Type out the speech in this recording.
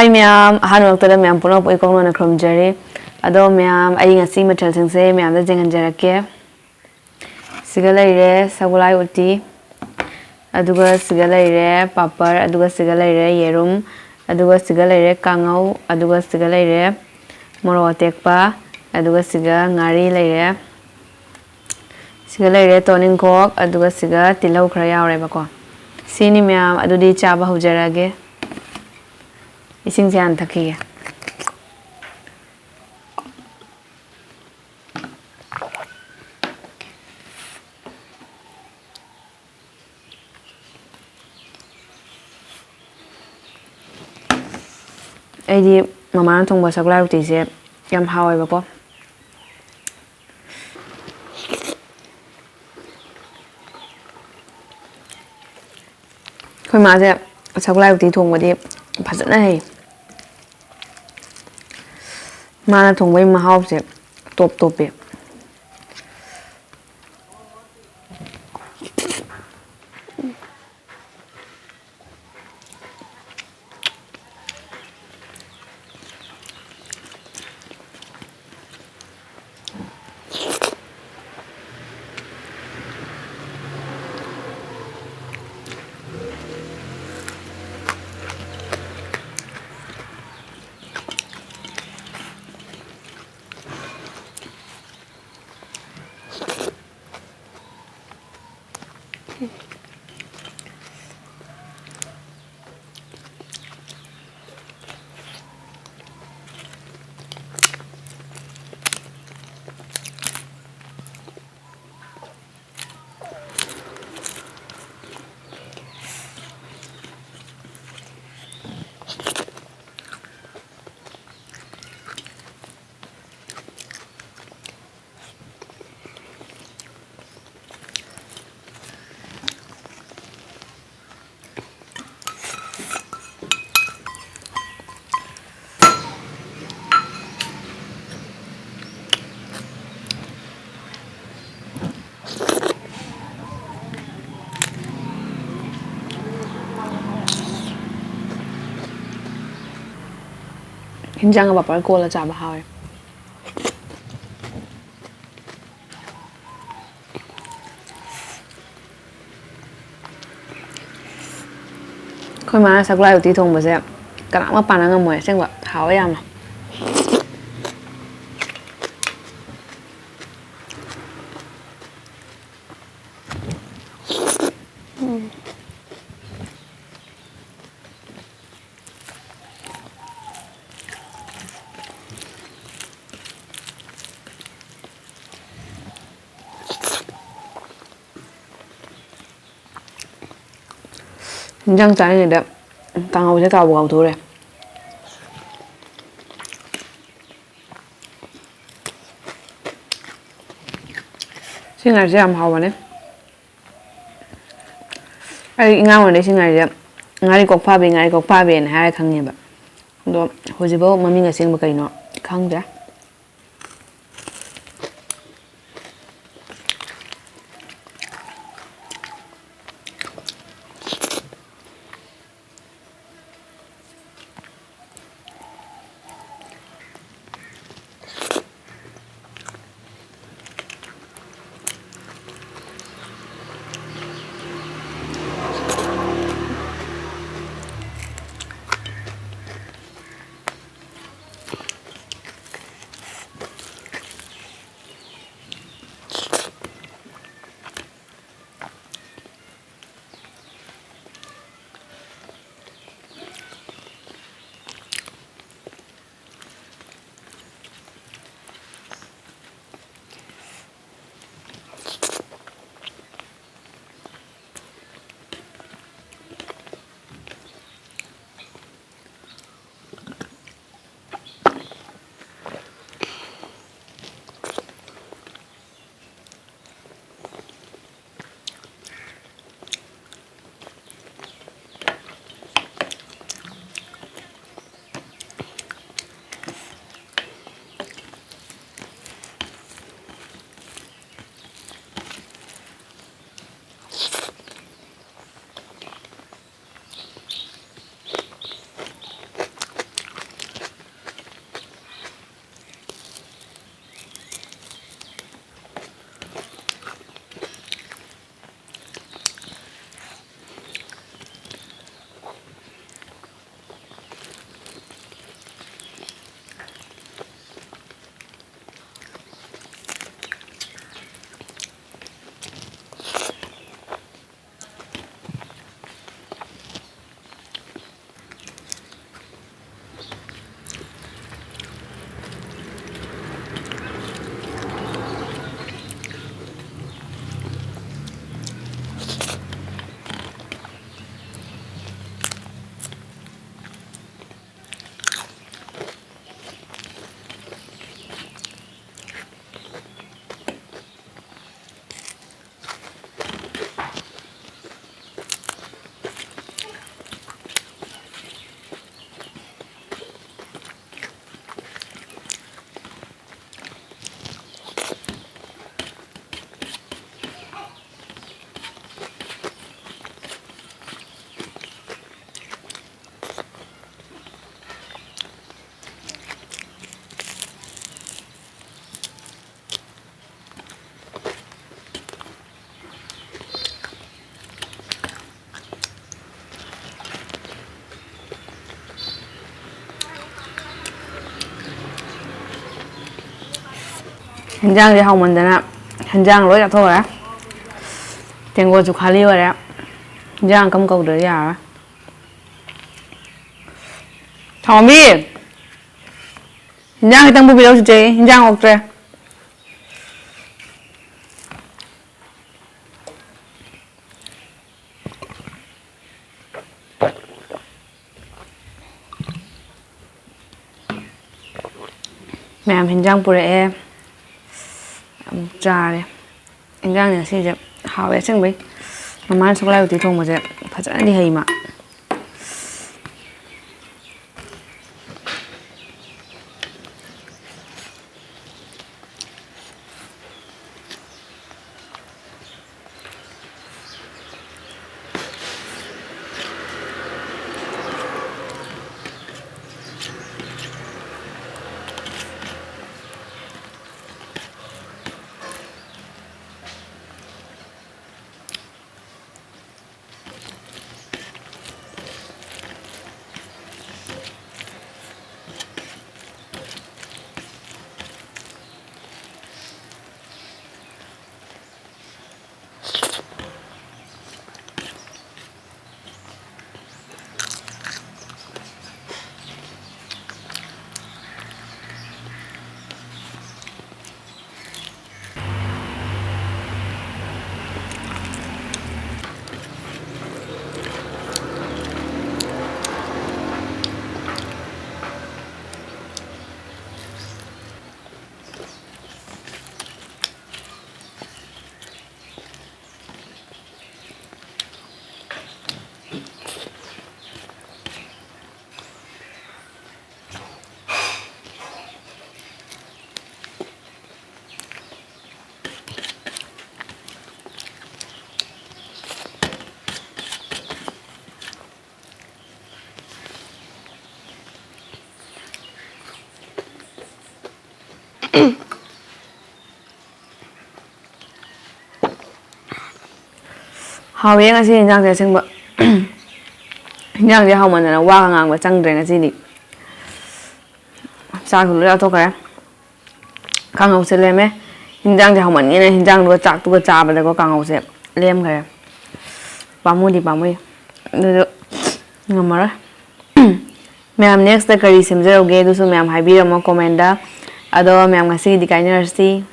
Hi ma'am, hanu waktu ma'am puno poi kong na krom jari. Ado ma'am, ay nga si matal singse ma'am da jangan jarake. Sigala ire sagulai uti. Aduga sigala ire papar, aduga sigala ire yerum, aduga sigala ire kangau, aduga sigala ire moro tekpa, aduga siga ngari ire. Sigala ire toning kok, aduga siga tilau khra yaure bako. Sini ma'am adudi chaba hujarage. Ising siyan thaki. Aidi mama na thongba sagulai uti se yam hawai bako. Khoi ma se sagulai uti thongba di phajana hai. Mana thongba ma haw se top pe. Hinjang apa ko la chaba hawai. Khoi ma sagulai uti thongba se kana ma pananga moy sengba hawai ama. Hinjang chai ni da kangau se ka bu tu re. Singai se am hawa ne. Ai nga won de singai de ngari kok pha be na ha khang ni ba. Do hojibo mami nga sing ba kai no khang ja. 현장이 하우먼데나 현장으로 잡숴라. 땡고 주 칼리워라. 현장 감고들이야. Tommy, 현장 đang bùi đâu chị? 현장 học rồi. Mẹ em 현장 bùi trà này. 현장 này sẽ được hào bé chân bấy. Mà mang sô lai tí thùng mà sẽ phải dẫn đi hầy mà. Hào bé ngasi 현장 제 생각 현장 제 하우먼데나 와강한 거 짱들 ngasi ni. Sao cũng lựa thôi cái. Càng hậu sẽ lên ấy. 현장 제 하우먼 này 현장 누가 짝 누가 잡아 되고 càng hậu sẽ lên cái. Bamu đi bamu. Được. Ngầm rồi. Ma'am next the curry simzer okay. Doso ma'am hai bira mo comment da. Ado ma'am ngasi di kainer si.